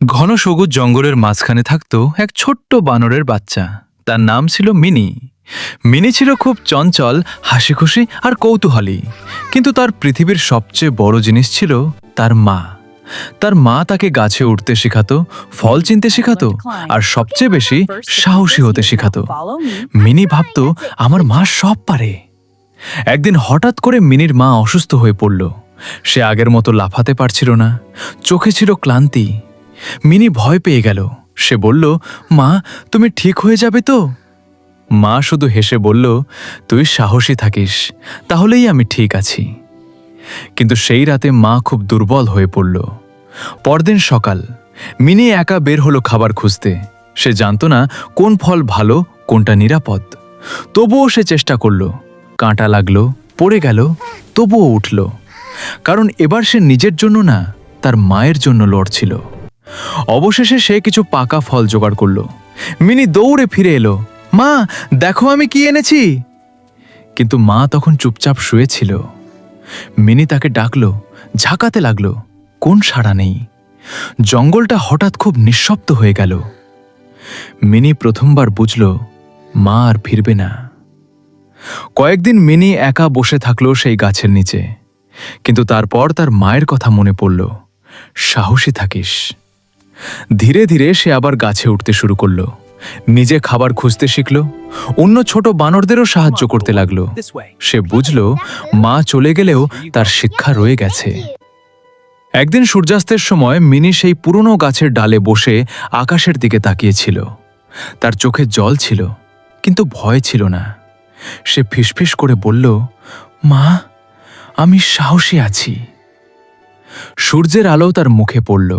ঘন সবুজ জঙ্গলের মাঝখানে থাকত এক ছোট্ট বানরের বাচ্চা। তার নাম ছিল মিনি। মিনি ছিল খুব চঞ্চল, হাসিখুশি আর কৌতূহলী। কিন্তু তার পৃথিবীর সবচেয়ে বড় জিনিস ছিল তার মা। তার মা তাকে গাছে উঠতে শেখাতো, ফল চিনতে শেখাতো, আর সবচেয়ে বেশি সাহসী হতে শেখাতো। মিনি ভাবত, আমার মা সব পারে। একদিন হঠাৎ করে মিনির মা অসুস্থ হয়ে পড়ল। সে আগের মতো লাফাতে পারছিল না, চোখে ছিল ক্লান্তি। মিনি ভয় পেয়ে গেল। সে বলল, মা, তুমি ঠিক হয়ে যাবে তো? মা শুধু হেসে বলল, তুই সাহসী থাকিস, তাহলেই আমি ঠিক আছি। কিন্তু সেই রাতে মা খুব দুর্বল হয়ে পড়ল। পরদিন সকাল, মিনি একা বের হলো খাবার খুঁজতে। সে জানত না কোন ফল ভালো, কোনটা নিরাপদ। তবুও সে চেষ্টা করল। কাঁটা লাগলো, পড়ে গেল, তবুও উঠল। কারণ এবার সে নিজের জন্য না, তার মায়ের জন্য লড়ছিল। অবশেষে সে কিছু পাকা ফল জোগাড় করল। মিনি দৌড়ে ফিরে এলো, মা, দেখো আমি কি এনেছি। কিন্তু মা তখন চুপচাপ শুয়েছিল। মিনি তাকে ডাকলো, ঝাঁকাতে লাগলো, কোন সাড়া নেই। জঙ্গলটা হঠাৎ খুব নিঃশব্দ হয়ে গেল। মিনি প্রথমবার বুঝল মা আর ফিরবে না। কয়েকদিন মিনি একা বসে থাকলো সেই গাছের নিচে। কিন্তু তারপর তার মায়ের কথা মনে পড়ল, সাহসী থাকিস। ধীরে ধীরে সে আবার গাছে উঠতে শুরু করলো, নিজে খাবার খুঁজতে শিখল, অন্য ছোট বানরদেরও সাহায্য করতে লাগলো। সে বুঝল মা চলে গেলেও তার শিক্ষা রয়ে গেছে। একদিন সূর্যাস্তের সময় মিনি সেই পুরনো গাছের ডালে বসে আকাশের দিকে তাকিয়েছিল। তার চোখে জল ছিল, কিন্তু ভয় ছিল না। সে ফিসফিস করে বলল, মা, আমি সাহসী আছি। সূর্যের আলো তার মুখে পড়ল।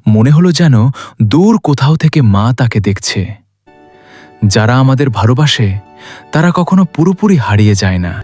মনে হলো যেন দূর কোথাও থেকে মা তাকে দেখছে। যারা আমাদের ভালোবাসে তারা কখনো পুরোপুরি হারিয়ে যায় না।